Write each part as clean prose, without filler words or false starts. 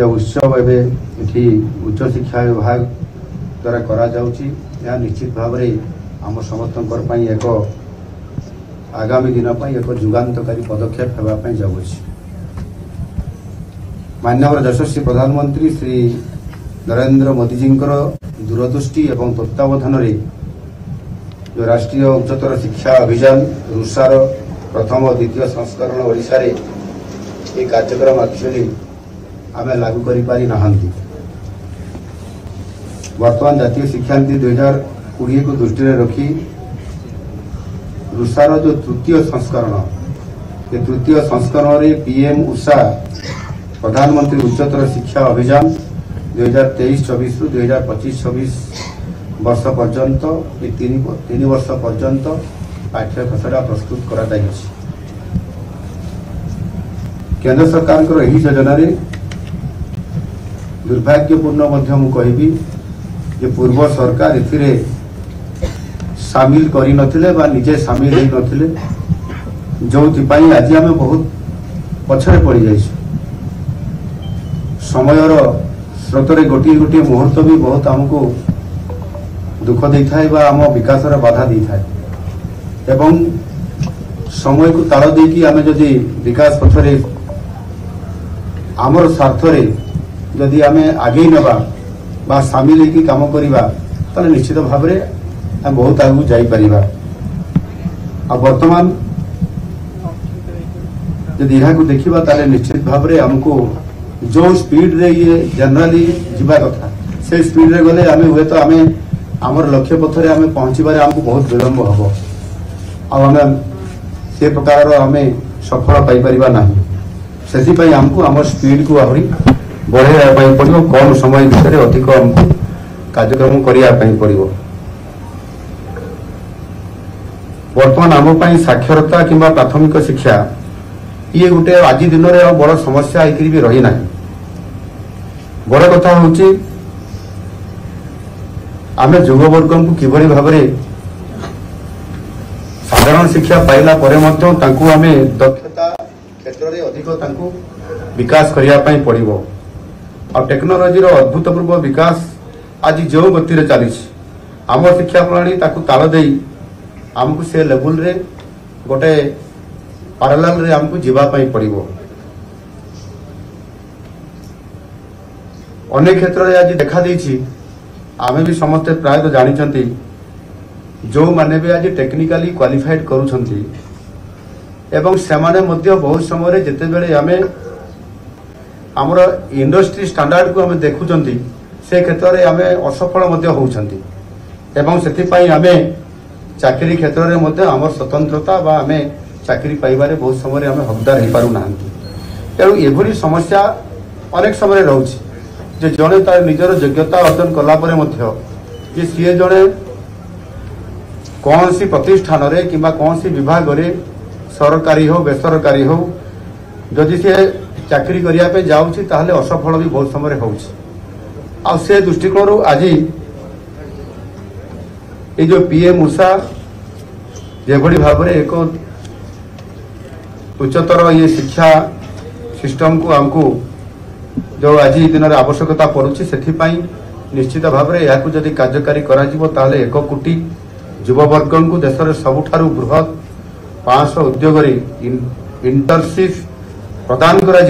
जे उत्सव एवं ये उच्च शिक्षा विभाग द्वारा करा जाउची या निश्चित भाव में आम समस्त एक आगामी दिन एक जुगान्तकारी पदक्षेप होगापी जाऊँगी। माननीय यशस्वी प्रधानमंत्री श्री नरेंद्र मोदी जी दूरदृष्टि एवं तत्वावधान जो राष्ट्रीय उच्चतर शिक्षा अभियान रुषार प्रथम और द्वितीय संस्करण ओडिशा रे ये कार्यक्रम एक्चुअली आम लागू करि पारि नाहंती। वर्तमान जातीय शिक्षा नीति 2020 को दृष्टि में रखी रुषार जो तृतीय संस्करण ये तृतीय संस्करण रे पीएम उषा प्रधानमंत्री उच्चतर शिक्षा अभियान 2023-24 रु 2025-26 वर्ष पर्यंत ये तीन वर्ष पर्यंत पाठ्य खसड़ा प्रस्तुत करा जायछि। केंद्र सरकार को यही योजना रे दुर्भाग्यपूर्ण मध्य मु कहबी जे पूर्व सरकार एथिरे शामिल करी नथिले बा निजे शामिल होई नथिले जोथि पई आज आमे बहुत पछरे पड़ी जाइछु। समयर स्रोतरे गोटी गोटी मुहूर्त भी बहुत आमको दुख दे थाए बा आम विकास बाधा दे थाए एवं समय को ताल देकी आमे जदि विकास पथरे आमर स्वार्थ रे जदि आमे आगे नबा बा शामिल होगी काम करिबा ताले निश्चित भाव में आम बहुत आगू जाई परिबा। आ वर्तमान जदि यह को देखिबा ताले निश्चित भाव में हमको जो स्पीड रे ये जनरली जीवा कथा से स्पीड रे गले आमे हुए तो आमे आमर लक्ष्य पथरे आमे पहुंचीबारे हमको बहुत विलंब हबो आ आमे से प्रकार आमे सफल पाई परिबा नाही। सेति पई हमको आमर स्पीड को आहुरी बढ़ाइबा पई पड़िबो कम समय भितर अधिक हमको कार्यक्रम करिया पई पड़िबो। वर्तमान आम पई साक्षरता किंबा प्राथमिक शिक्षा ये गोटे आज दिन में बड़ समस्या होकर भी रही ना। बड़ कथा हूँ आम युववर्ग को किभली भाव साधारण शिक्षा पाइला परे आम दक्षता क्षेत्र में अधिक विकास करने पड़ो। आ टेक्नोलोजी अभूतपूर्व विकास आज जो गति चली आम शिक्षा प्रणाली ताल दे आमको से लेवल रे गोटे पारालाल रे हमको जीवापाई पड़ो। अनेक क्षेत्र में आज देखा देछि आमे भी समस्ते प्राय तो जानी जो माने भी आज टेक्निकली क्वालिफाइड करूछंती एवं सेमाने मध्य बहुत समय जेते बेले आमे हमर इंडस्ट्री स्टैंडर्ड को आमे देखुछंती से क्षेत्र में आमे असफल मध्य होउछंती एवं सेति पई आमे चाकरी क्षेत्र में मध्य हमर स्वतंत्रता बा आमे चाकरी पाइबारे बहुत समय आम हकदार हो पार ना। तेणु एभली समस्या अनेक समय रोचे जे जड़े तार निजर योग्यता अर्जन कलापर जे सी जड़े कौन सी प्रतिष्ठान रे किंबा कौन सी विभाग रे सरकारी हो बेसरकारी हो जदि सी चाकरी करने जाऊँगी ताहले असफल भी बहुत समय हो से दृष्टिकोण आज ये जो पीएम उषा जेभली भाव में एक उच्चतर ये शिक्षा सिस्टम को आमको जो आज दिन में आवश्यकता पड़ुछि से निश्चित भाव में यह जदि कार्यकारी करा 1 कोटी युववर्ग को देश में सबुठारु बृहत 500 उद्योग इंटर्नशिप प्रदान करा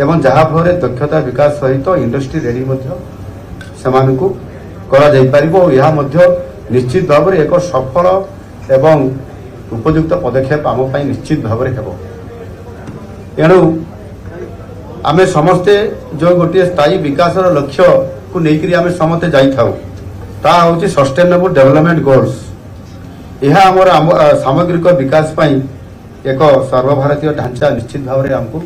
एवं जहाँ फल दक्षता विकास सहित इंडस्ट्री रेडी से करा निश्चित भाव में एक सफल एवं उपयुक्त पदक्षेप आम निश्चित भाव में हेबो। एणु आमे समस्ते जो गोटे स्थायी विकास लक्ष्य को लेकर आमे समस्ते जाई थाउ ता होची सस्टेनेबल डेवलपमेंट गोल्स। यह आमर सामग्रिक विकास पई एक सर्वभारतीय ढांचा निश्चित भाव में आमको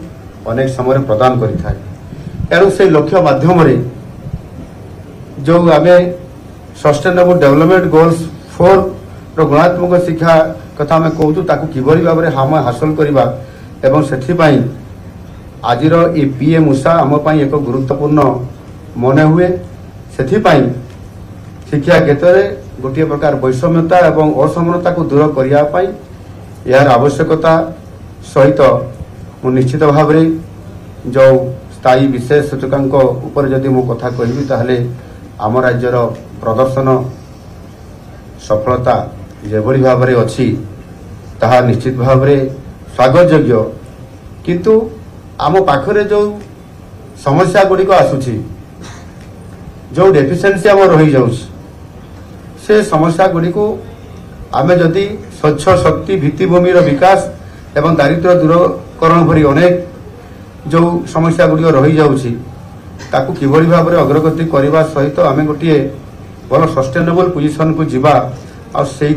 अनेक समय प्रदान करि थाए। एणु से लक्ष्य माध्यम रे जो आमे सस्टेनेबल डेवलपमेंट गोल्स 4 रो गुणात्मक शिक्षा कथा आम कहूँ ताकू किभली भाव में हम हासिल करवा एवं से आज ये पीएम उषा आम एक गुरुत्वपूर्ण मन हुए से शिक्षा क्षेत्र में गोटे प्रकार वैषम्यता एवं असमानता को दूर करने यार आवश्यकता सहित निश्चित भाव में जो स्थायी विशेष सूचकांक उपर जदि मु कथा कहबी ताहले आम राज्यर प्रदर्शन सफलता जेभली भाव में अच्छी ताहा निश्चित भाव में स्वागत योग्य किंतु आम पाखरे जो समस्या गुड़िक आसुची जो डेफिशिएंसी आम रही जाउछ से समस्या गुड़िक आमे जदि स्वच्छ शक्ति भित्तिभूमिर विकास एवं दारिद्र्य दूरीकरण भरी अनेक जो समस्या गुड़िक रही जाउछि ताकू किभली भाव में अग्रगति करने सहित आमे गोटे भल सस्टेनेबल पोजिशन को जीवा और से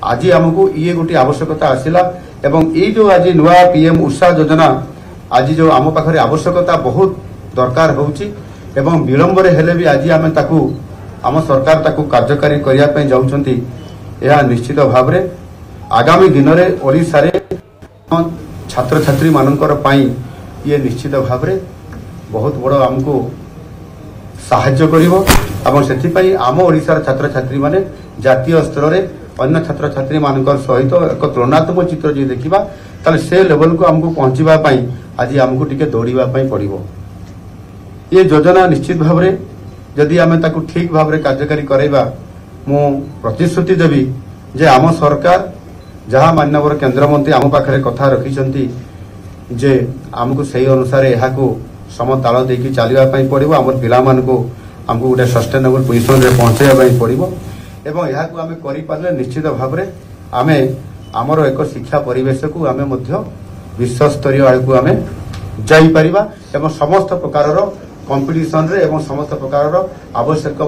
आज आमको ये गोटे आवश्यकता आसला एवं ये जो आज नुआ पीएम उषा योजना आज जो आम पाखरे आवश्यकता बहुत दरकार होउछि एवं विलंब रे हेले भी आज आमे ताकू आम सरकार ताकू कार्यकारी करिया पे जाउछंती यह निश्चित भाव में आगामी दिन में ओडिशा रे छात्र छात्री मानकर पाई ये निश्चित भाव में बहुत बड़ आमको साहाय्य करिवो एवं सेथिपई आम ओडिशार छात्र छात्री माने जातीय स्तर रे अन्य छात्र छात्री मानकर सहित एक तुलनात्मक चित्र जो देखा ताले से लेवल को आमको पहुंचवा पाई आज आमको टिके दौड़वा पड़िवो ये योजना निश्चित भाव में जदि आमे ताकू ठीक भाव में कार्यकारी करैबा मु प्रतिश्रुति देवी जे आम सरकार जहाँ माननीय केंद्र मंत्री आम पाखरे कथा रखिछंती जे आमको सही अनुसार यहाको समताल देकी चलवा पड़िवो आम पिला मानको आमको गोटे सस्टेनेबल पोजिशन रे पहुंचाइबा पड़िवो एवं यहाको आमे करि पारले निश्चित भाव में आमे आमर एक शिक्षा परिवेश को आमे मध्य विश्व स्तरीय आड़कू आमे जाई परिबा एवं समस्त प्रकार कंपटीशन रे एवं समस्त प्रकार आवश्यक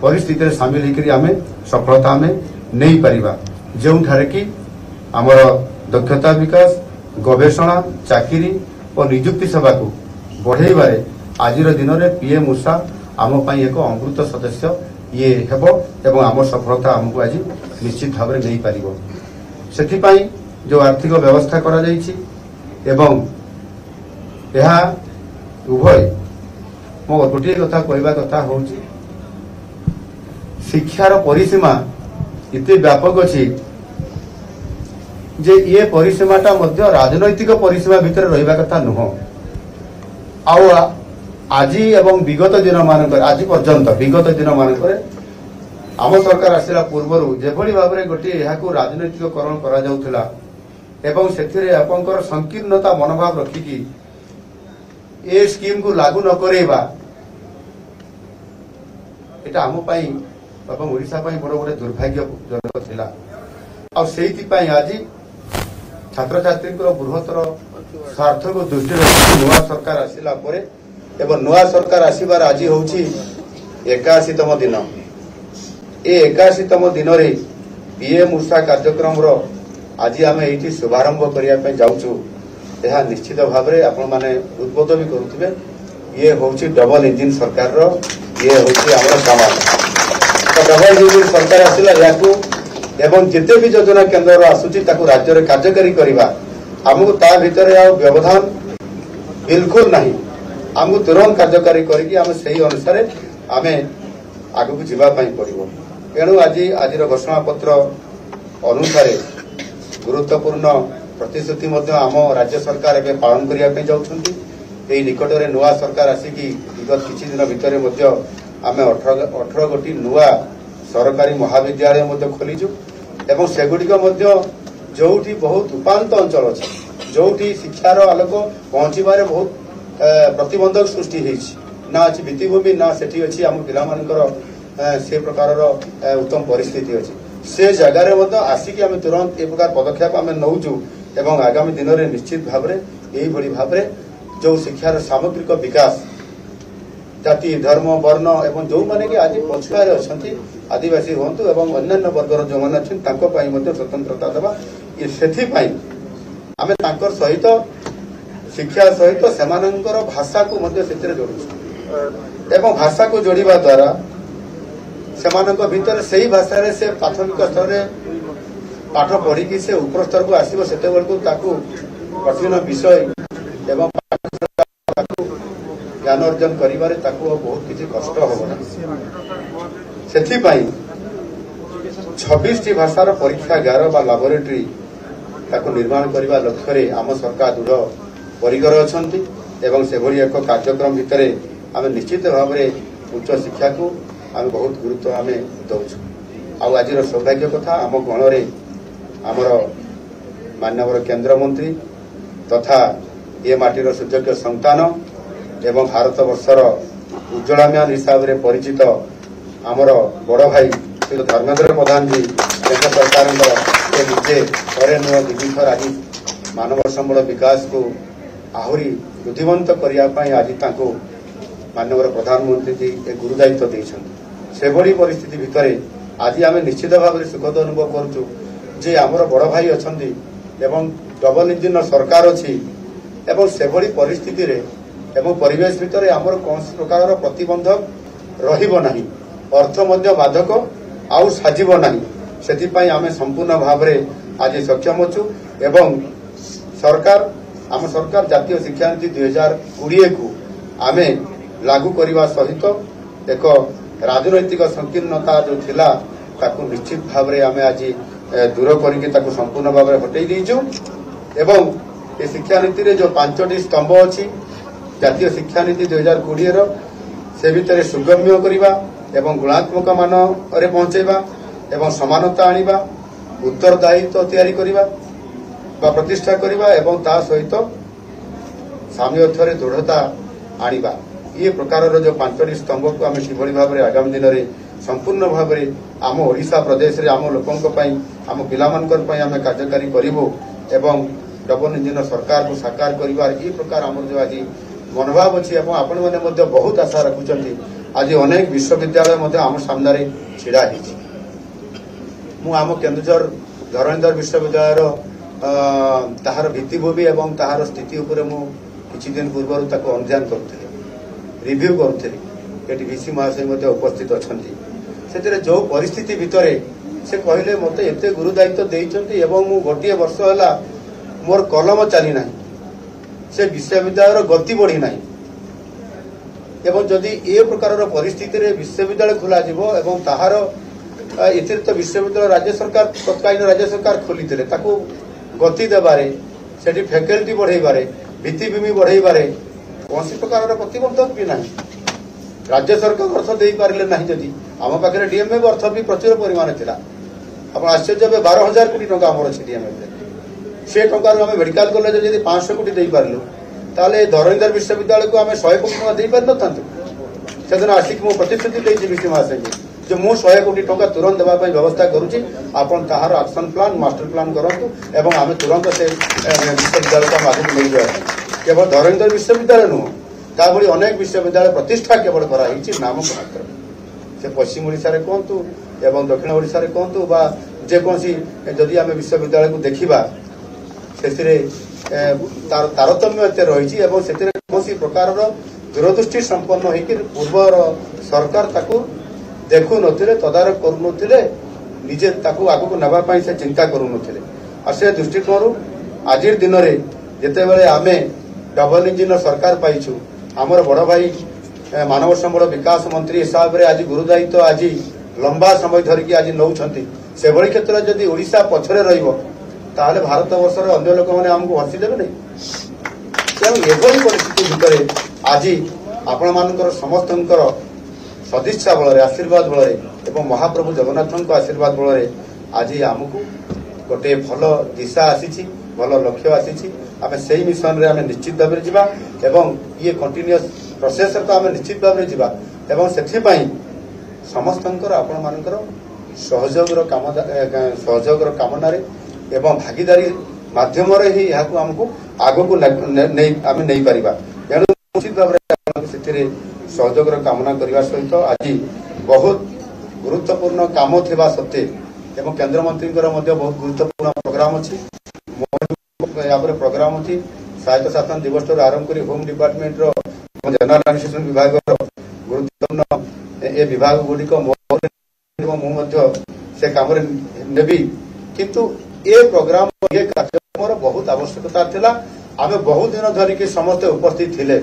परिस्थिति रे शामिल होकर आमे सफलता आमे नहीं परिबा जो ठारे कि आमर दक्षता विकास गवेषणा चाकरी और नियुक्ति सेवा को बढ़ाइबारे आजिर दिन में पीएम उषा आम पाई एक अमृत सदस्य ये हेबो एवं आम सफलता आमको आज निश्चित भाव में नहीं पारिबो सेथिपाई जो आर्थिक व्यवस्था करा जायछि एवं यह उभय मो गोटे कथा कहवा कथा होउछि शिक्षार परिसीमा इते व्यापक अछि जे ये परिसीमाटा मध्य राजनैतिक परिसीमा भितर रहिबा कथा नुह आउ आज एवं विगत दिन मानक आज पर्यंत विगत दिन मानक आम सरकार आसला पूर्वर जेभली भाव में गोटे यहाँ राजनैतिकरण करा जाउथला एवं सेथिरे आपनकर संकीर्णता मनोभाव रखिकी ए स्कीम को लागू न करेबा एटा आम पाई एवं ओडिशा पाई बड़ बड़े दुर्भाग्यजनक थिला आ सेहिति पाई आज छात्र छात्री बृहत्तर स्वार्थ को दृष्टि रखी नुआ सरकार आसिला परे एवं नुआ सरकार आसीबार आज होउछि 81तम दिन ए 81तम दिन रे पीएम उषा कार्यक्रम रो आज आमे एठी शुभारंभ करिया पे जाउछु यह निश्चित भाव में आपण माने उद्बोध भी करुथिबे ये होउछि डबल इंजिन सरकार रो ये होउछि हमर सामान तो डबल इंजिन सरकार आसिला याकू एवं जिते भी योजना केंद्र रो आसुछि ताकू राज्य रे कार्यकारी करिबा हमकु ता भितर आ व्यवधान बिल्कुल नहीं आमको तुरंत कार्यकारी करके आम से अनुसार आम आग को जावाई पड़ो एणु आज घोषणा पत्र अनुसार गुरुत्वपूर्ण प्रतिश्रुति आम राज्य सरकार एवं पालन करने जाऊँगी निकट में नुआ सरकार आसिकी विगत किछि दिन भितर आम 18 गोटी नुआ सरकारी महाविद्यालय खोलीचु एवं सेगुड़िक जोठी बहुत उपात अंचल अच्छे जोठी शिक्षार आलोक पहुंचारे बहुत प्रतिबंधक सृष्टि ना अच्छी भित्तिभूमि ना सेठी अच्छी आम पिला से प्रकार उत्तम परिस्थिति अच्छी से जगार आसिकी आम तुरंत ए प्रकार पदक्षेप आम नौचु एवं आगामी दिन में निश्चित भाव में यही भाव में जो शिक्षार सामग्रिक विकास जाति धर्म वर्ण एवं जो माने कि आज पछुआरे अच्छा आदिवासी हूँ एवं अन्य वर्गर जो मैंने अच्छे स्वतंत्रता देवा ये से आम सहित शिक्षा सहित सेमानंकर भाषा को जोड़ू एवं भाषा को जोड़िबा द्वारा सेमानंक भितर सही भाषा रे से प्राथमिक स्तर रे पाठ पढ़ी कि से ऊपर स्तर को आसीबो सेते बेलकु ताकू कठिन विषय एवं ज्ञान अर्जन करिबारे ताकू बहुत किछि कष्ट होबना सेथि पई 26 टी भाषार परीक्षागार बा लैबोरेटरी ताकू निर्माण करबा लक्ष्य रे आम सरकार दृढ़ परिकर अछंती एवं से एक कार्यक्रम भितर आम निश्चित भाव में उच्च शिक्षा को आम बहुत गुरुत्व आम दौचु। आज सौभाग्य कथा आम गणरे आमर माननीय केंद्र मंत्री तथा ये माटीर सुयोग्य संतान एवं भारत वर्षर उज्ज्वलाम्यान हिसाब से परिचित आमर बड़ भाई श्री धर्मेंद्र प्रधान जी केंद्र सरकार निजे थे नुह दिथर आज मानव संबल विकास को आहरी वृद्धिवंत करने आज माननीय प्रधानमंत्री जी एक गुरु दायित्व देते से परिस्थिति भितर आज आम निश्चित भाव में सुखद अनुभव करुचु जे आमर बड़ भाई अच्छा डबल इंजिन सरकार अच्छी से परिस्थिति रे एवं परिवेश भितर आमर कौन प्रकार प्रतिबंधक रहिबो नहीं, अर्थ मध्य बाधक आउ साजिब नहीं। से आम संपूर्ण भाव में आज सक्षम अच्छु एवं सरकार आम सरकार जातीय शिक्षा नीति 2020 को आम लागू करने सहित एक राजनैतिक संकीर्णता जो थिला ताकू निश्चित भाव में आम आज दूर करके संपूर्ण भाव में हटई देचु एवं ये शिक्षा नीति रे जो 5टी स्तंभ अच्छी जातीय शिक्षा नीति 2020 से भितर सुगम्य करवा एवं गुणात्मक मान रे पहुंचेबा एवं समानता आनिबा उत्तरदायित्व तैयारी करवा प्रतिष्ठा करवा एवं ता सहित साम्यर्थरे दृढ़ता आनिबा ये प्रकार जो 5टी स्तंभ को आम कि भाव में आगामी दिन में संपूर्ण भाव में आम ओडिशा प्रदेश रे आम लोकों आम पिलामानकर आम कार्यकारी करूँ एवं डबल इंजिन सरकार को साकार करिवार ये प्रकार आम जो आज मनोभाव अच्छी आपण मैंने बहुत आशा रखुंट आज अनेक विश्वविद्यालय आम सामने छिड़ा मु आम केन्दुझर धरणीधर विश्वविद्यालय ताहार भित्तिभूमि एवं ताहार स्थिति उपर मु किछि दिन पूर्व अनुध्यान करुଥିଲି रिव्यू करुଥିଲି एटी वीसी महाशय उपस्थित अछंती से जो परिस्थिति भितर से कहले मते एते गुरु दायित्व देइचंती एवं मु गोटे वर्ष होला मोर कलम चली ना से विश्वविद्यालय गति बढ़ी ना एवं जदि ए प्रकार परिस्थिति रे विश्वविद्यालय खोल ताहार एथिर तो विश्वविद्यालय राज्य सरकार तत्कालीन राज्य सरकार खोली गति देबारे सेठी फैकल्टी बढ़ेबारे भित्तिभूमि बढ़ेबारे कौन प्रकार प्रतिबंधक भी ना राज्य सरकार अर्थ दे पारे ना जदि आम पाखे डीएमएफ अर्थ भी प्रचुर परिमाण था आप आश्चर्य 12,000 कोटी टंका आम अच्छी डीएमएफ से टंकार आम मेडिकल कॉलेज जब 500 कोटी दे पारू ताले धरणीधर विश्वविद्यालय को आम 100 कोटी टंका दे पारि न से दिन आसिक मु प्रतिश्रुति देछि विसी महाशय जो मु 100 कोटी टंका तुरंत देवाई व्यवस्था करुच्ची आपन ताहार एक्शन प्लान मास्टर प्लान करंतु एवं आम तुरंत से विश्वविद्यालय को आगे ले जाए केवल धरणीधर विश्वविद्यालय नुह ता भली अनेक विश्वविद्यालय प्रतिष्ठा केवल कराई नाम मात्र से पश्चिम ओडिशा रे कहतु एवं दक्षिण ओडिशा रे कहतु बा जेकोसी जदि आम विश्वविद्यालय को देखिबा से तारतम्य एते रही कौन प्रकार दूरदृष्टि संपन्न होकर पूर्वर सरकार ताकू देखु नथिले तदारक करू नथिले निजे ताकू आगु को नबा से चिंता करू नथिले आ से दृष्टिकोण आज दिन में जिते बड़े आमे डबल इंजिन सरकार पाइछु आमर बड़ भाई मानव संबल विकास मंत्री हिसाब से आज गुरु दायित्व आज लंबा समय धरिकी आज नौछंती से भली क्षेत्र जदि ओडिशा पछरे रहिबो ताहले भारत वर्षर अन्य लोक मैंने आमको हसी देवे नहीं तेणु एभली परिस्थिति भितर आज आपण मानकर समस्त सदिच्छा बल आशीर्वाद बल एवं महाप्रभु जगन्नाथ आशीर्वाद बल आज आमको गोटे भल दिशा आसी भल लक्ष्य आसी आम से मिशन रे आम निश्चित भाव में जावा एवं ये कंटिन्यूअस प्रोसेस तो आम निश्चित भाव में जावा एवं से समस्त आपण मानकर सहयोग कामना एवं भागीदारी माध्यम ही आमको आग को आम नहीं पारिबा तेणु निश्चित भाव में सहयोग कामना करने सहित आज बहुत गुरुत्वपूर्ण काम थिबा सत्ते एवं केंद्र मंत्री बहुत गुरुत्वपूर्ण प्रोग्राम अच्छी प्रोग्राम अच्छी स्वायत्त शासन दिवस आरंभ कर होम डिपार्टमेंट जनरल एडमिनिस्ट्रेशन विभाग गुरुत्वपूर्ण ए विभाग गुड़िक से काम नेबी किंतु ये प्रोग्राम ये कार्यक्रम बहुत आवश्यकता थिला आम बहुत दिन धरिकी समस्ते उपस्थित थिले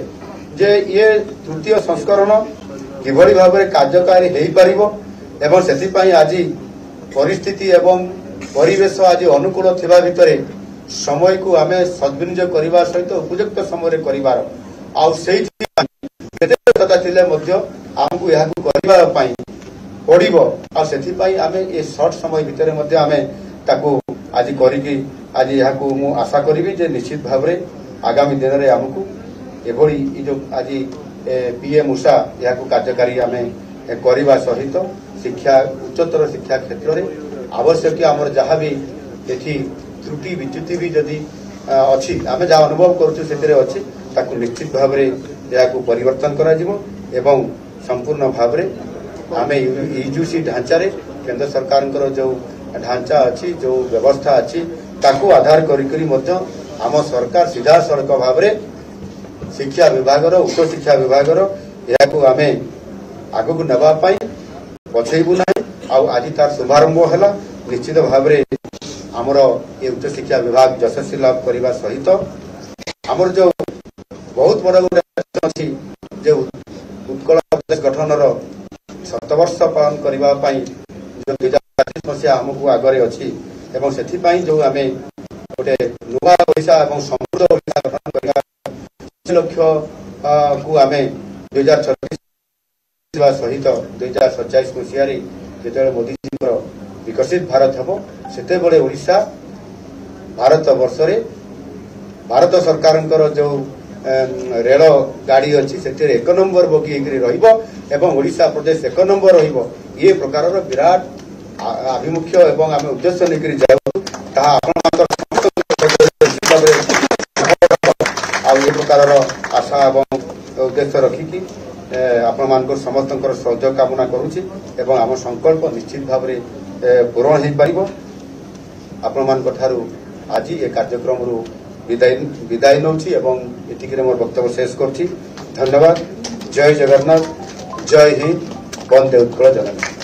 जे ये तृतीय संस्करण किभली भाव में कार्यकारी हो पारिबो एवं सेतिपाई आज परिस्थिति एवं परिवेश आज अनुकूल थिबा भितरे समय को आम सद्विनियोग करने सहित उपयुक्त समय करार आमको यह पड़ो आम ये सर्ट समय भितर आज करी आज यहाँ मु आशा करी जे निश्चित भाव में आगामी दिन में आमको एभली जो आज पीएम उषा यह कार्यकारी आम करने सहित शिक्षा उच्चतर शिक्षा क्षेत्र में आवश्यक आमर जहाँ भी ये त्रुटि विच्युति भी जदि अच्छी आम जहाँ अनुभव करूँ निश्चित भाव में यह परिवर्तन करा एवं संपूर्ण भाव में आम यूजीसी ढांचारे केंद्र सरकार जो ढांचा अच्छी जो व्यवस्था अच्छी ताकू आधार करी आम सरकार सीधा सड़क भाव में शिक्षा विभाग उच्च शिक्षा विभाग यह आम आग को नापी पछेबू ना आज तार शुभारंभ है निश्चित भाव में आमर ये उच्च शिक्षा विभाग यशस्वी लाभ करने सहित आमर जो बहुत बड़ा गोटे जो उत्कल प्रदेश गठन 7 वर्ष पालन करने जो 2025 मसीहा आमको आगे अच्छी एवं से जो आम गोटे नुआ ओडिशा और समृद्ध ओडिशा गठन करने लक्ष्य को आम 2036 सहित 2047 मसीह जो मोदी जी विकसित भारत हम से ओडिशा भारत वर्ष भारत सरकार जो रेल गाड़ी अच्छी से 1 नंबर बगी एवं ओडिशा प्रदेश 1 नंबर ये प्रकार विराट आभिमुख्य एवं आम उद्देश्य लेकर जाऊ ये प्रकार आशा एवं उद्देश्य रखिकी आपण मान समस्त सहयोग कामना करुच्ची एवं आम संकल्प निश्चित भाव में पूरण हो पार आपण मान आज ये कार्यक्रम विदाय नौची एवं एतिके मोर वक्तव्य शेष करछि। धन्यवाद। जय जगन्नाथ, जय हिंद, वंदे उत्कल जननी।